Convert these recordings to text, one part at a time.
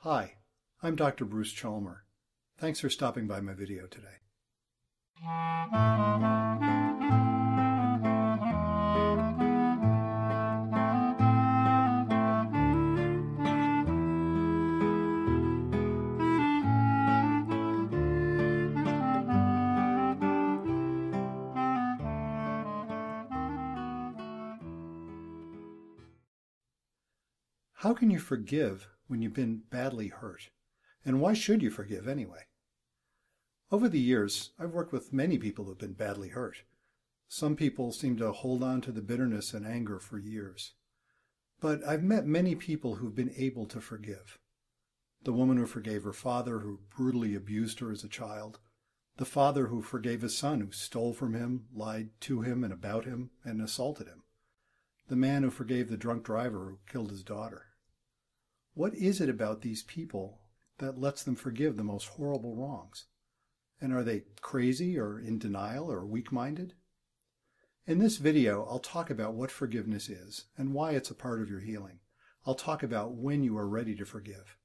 Hi, I'm Dr. Bruce Chalmer. Thanks for stopping by my video today. How can you forgive when you've been badly hurt? And why should you forgive anyway? Over the years, I've worked with many people who've been badly hurt. Some people seem to hold on to the bitterness and anger for years. But I've met many people who've been able to forgive. The woman who forgave her father who brutally abused her as a child. The father who forgave his son who stole from him, lied to him and about him, and assaulted him. The man who forgave the drunk driver who killed his daughter. What is it about these people that lets them forgive the most horrible wrongs? And are they crazy or in denial or weak-minded? In this video, I'll talk about what forgiveness is and why it's a part of your healing. I'll talk about when you are ready to forgive.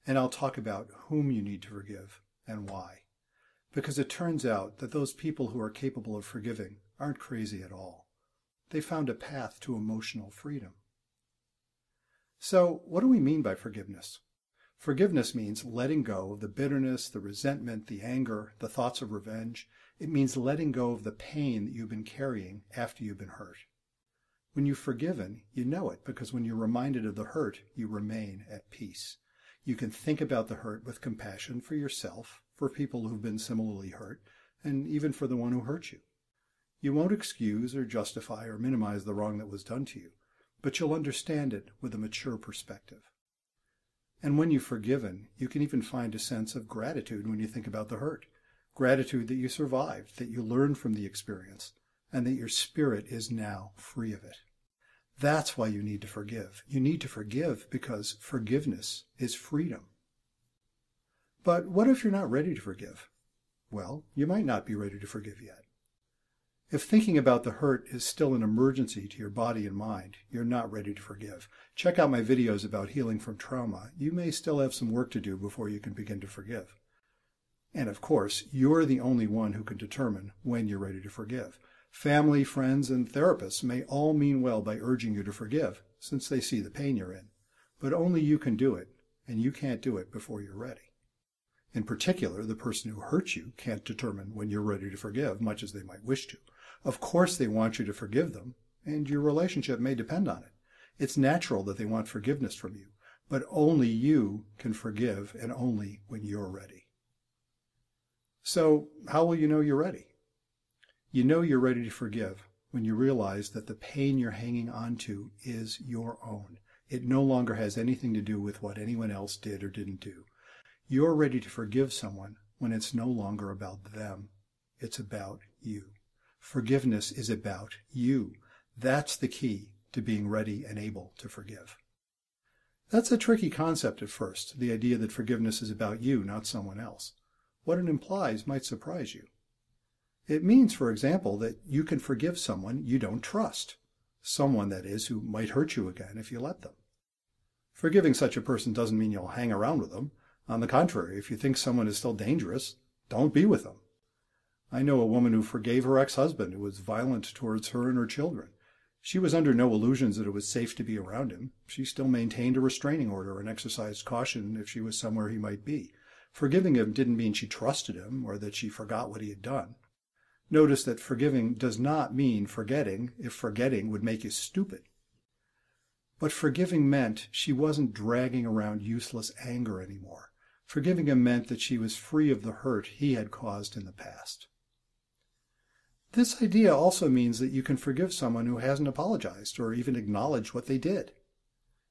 And I'll talk about whom you need to forgive and why. Because it turns out that those people who are capable of forgiving aren't crazy at all. They found a path to emotional freedom. So, what do we mean by forgiveness? Forgiveness means letting go of the bitterness, the resentment, the anger, the thoughts of revenge. It means letting go of the pain that you've been carrying after you've been hurt. When you've forgiven, you know it because when you're reminded of the hurt, you remain at peace. You can think about the hurt with compassion for yourself, for people who've been similarly hurt, and even for the one who hurt you. You won't excuse or justify or minimize the wrong that was done to you, but you'll understand it with a mature perspective. And when you've forgiven, you can even find a sense of gratitude when you think about the hurt. Gratitude that you survived, that you learned from the experience, and that your spirit is now free of it. That's why you need to forgive. You need to forgive because forgiveness is freedom. But what if you're not ready to forgive? Well, you might not be ready to forgive yet. If thinking about the hurt is still an emergency to your body and mind, you're not ready to forgive. Check out my videos about healing from trauma. You may still have some work to do before you can begin to forgive. And of course, you're the only one who can determine when you're ready to forgive. Family, friends, and therapists may all mean well by urging you to forgive, since they see the pain you're in. But only you can do it, and you can't do it before you're ready. In particular, the person who hurt you can't determine when you're ready to forgive, much as they might wish to. Of course they want you to forgive them, and your relationship may depend on it. It's natural that they want forgiveness from you, but only you can forgive, and only when you're ready. So, how will you know you're ready? You know you're ready to forgive when you realize that the pain you're hanging on to is your own. It no longer has anything to do with what anyone else did or didn't do. You're ready to forgive someone when it's no longer about them. It's about you. Forgiveness is about you. That's the key to being ready and able to forgive. That's a tricky concept at first, the idea that forgiveness is about you, not someone else. What it implies might surprise you. It means, for example, that you can forgive someone you don't trust. Someone, that is, who might hurt you again if you let them. Forgiving such a person doesn't mean you'll hang around with them. On the contrary, if you think someone is still dangerous, don't be with them. I know a woman who forgave her ex-husband who was violent towards her and her children. She was under no illusions that it was safe to be around him. She still maintained a restraining order and exercised caution if she was somewhere he might be. Forgiving him didn't mean she trusted him or that she forgot what he had done. Notice that forgiving does not mean forgetting if forgetting would make you stupid. But forgiving meant she wasn't dragging around useless anger anymore. Forgiving him meant that she was free of the hurt he had caused in the past. This idea also means that you can forgive someone who hasn't apologized or even acknowledged what they did.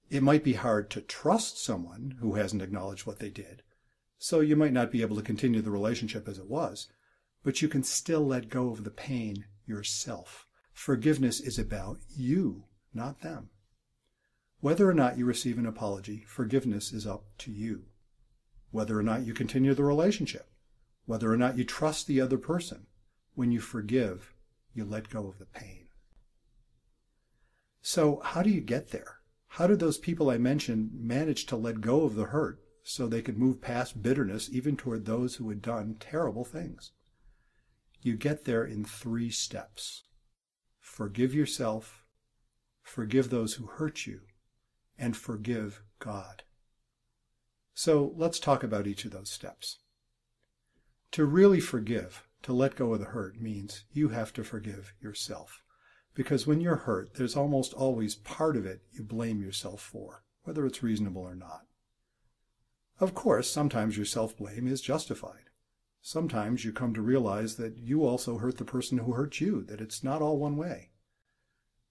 It might be hard to trust someone who hasn't acknowledged what they did, so you might not be able to continue the relationship as it was, but you can still let go of the pain yourself. Forgiveness is about you, not them. Whether or not you receive an apology, forgiveness is up to you. Whether or not you continue the relationship, whether or not you trust the other person, when you forgive, you let go of the pain. So how do you get there? How did those people I mentioned manage to let go of the hurt so they could move past bitterness even toward those who had done terrible things. You get there in 3 steps. Forgive yourself, forgive those who hurt you, and forgive God. So let's talk about each of those steps. To really forgive, to let go of the hurt, means you have to forgive yourself. Because when you're hurt, there's almost always part of it you blame yourself for, whether it's reasonable or not. Of course, sometimes your self-blame is justified. Sometimes you come to realize that you also hurt the person who hurt you, that it's not all one way.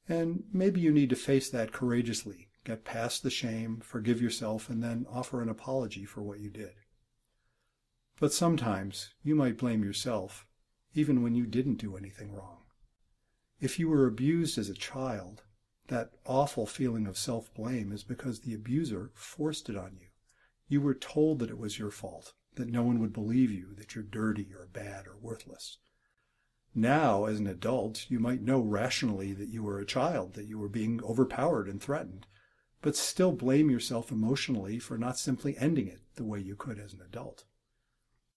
And maybe you need to face that courageously, get past the shame, forgive yourself, and then offer an apology for what you did. But sometimes you might blame yourself, even when you didn't do anything wrong. If you were abused as a child, that awful feeling of self-blame is because the abuser forced it on you. You were told that it was your fault, that no one would believe you, that you're dirty or bad or worthless. Now, as an adult, you might know rationally that you were a child, that you were being overpowered and threatened, but still blame yourself emotionally for not simply ending it the way you could as an adult.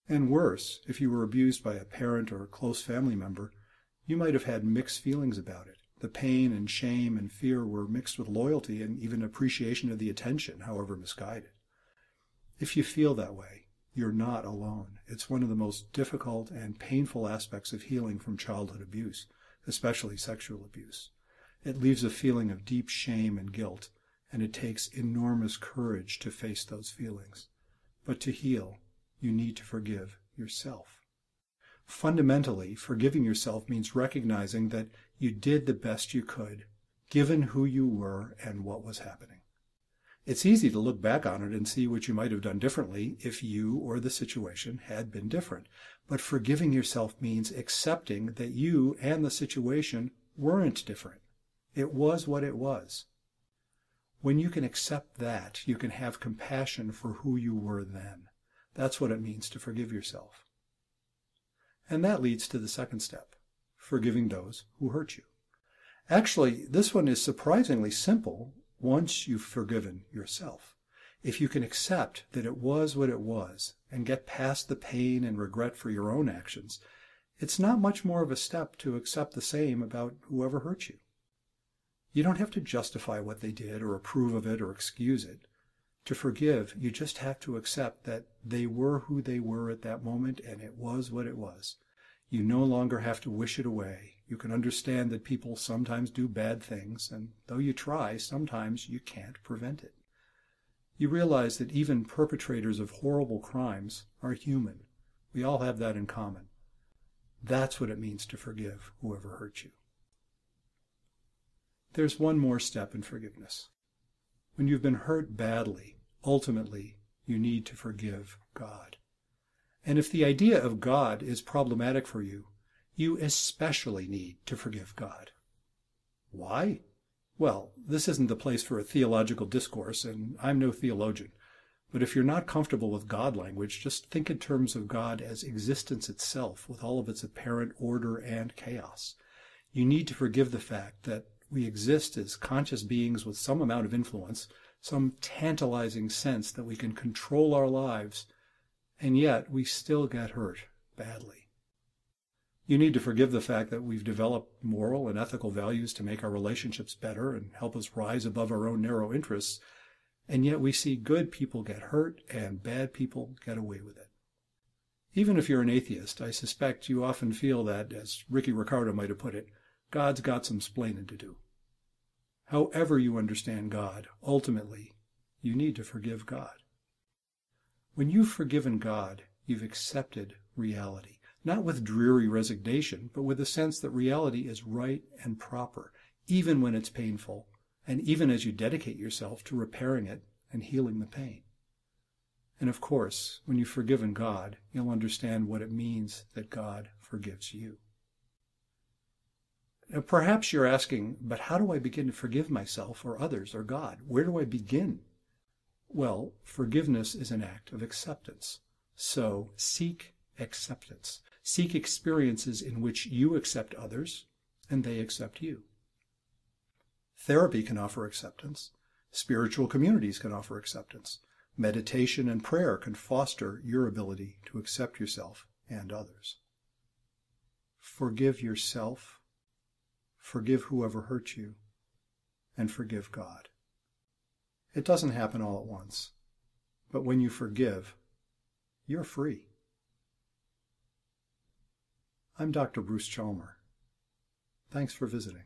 And worse, if you were abused by a parent or a close family member, you might have had mixed feelings about it. The pain and shame and fear were mixed with loyalty and even appreciation of the attention, however misguided. If you feel that way, you're not alone. It's one of the most difficult and painful aspects of healing from childhood abuse, especially sexual abuse. It leaves a feeling of deep shame and guilt, and it takes enormous courage to face those feelings. But to heal, you need to forgive yourself. Fundamentally, forgiving yourself means recognizing that you did the best you could, given who you were and what was happening. It's easy to look back on it and see what you might have done differently if you or the situation had been different. But forgiving yourself means accepting that you and the situation weren't different. It was what it was. When you can accept that, you can have compassion for who you were then. That's what it means to forgive yourself. And that leads to the second step, forgiving those who hurt you. Actually, this one is surprisingly simple once you've forgiven yourself. If you can accept that it was what it was and get past the pain and regret for your own actions, it's not much more of a step to accept the same about whoever hurt you. You don't have to justify what they did or approve of it or excuse it. To forgive, you just have to accept that they were who they were at that moment and it was what it was. You no longer have to wish it away. You can understand that people sometimes do bad things, and though you try, sometimes you can't prevent it. You realize that even perpetrators of horrible crimes are human. We all have that in common. That's what it means to forgive whoever hurt you. There's one more step in forgiveness. When you've been hurt badly, ultimately, you need to forgive God. And if the idea of God is problematic for you, you especially need to forgive God. Why? Well, this isn't the place for a theological discourse, and I'm no theologian. But if you're not comfortable with God language, just think in terms of God as existence itself, with all of its apparent order and chaos. You need to forgive the fact that we exist as conscious beings with some amount of influence, some tantalizing sense that we can control our lives, and yet we still get hurt badly. You need to forgive the fact that we've developed moral and ethical values to make our relationships better and help us rise above our own narrow interests, and yet we see good people get hurt and bad people get away with it. Even if you're an atheist, I suspect you often feel that, as Ricky Ricardo might have put it, God's got some splaining to do. However you understand God, ultimately, you need to forgive God. When you've forgiven God, you've accepted reality, not with dreary resignation, but with a sense that reality is right and proper, even when it's painful, and even as you dedicate yourself to repairing it and healing the pain. And of course, when you've forgiven God, you'll understand what it means that God forgives you. Now, perhaps you're asking, but how do I begin to forgive myself or others or God? Where do I begin? Well, forgiveness is an act of acceptance. So seek acceptance. Seek experiences in which you accept others and they accept you. Therapy can offer acceptance. Spiritual communities can offer acceptance. Meditation and prayer can foster your ability to accept yourself and others. Forgive yourself, forgive whoever hurt you, and forgive God. It doesn't happen all at once, but when you forgive, you're free. I'm Dr. Bruce Chalmer. Thanks for visiting.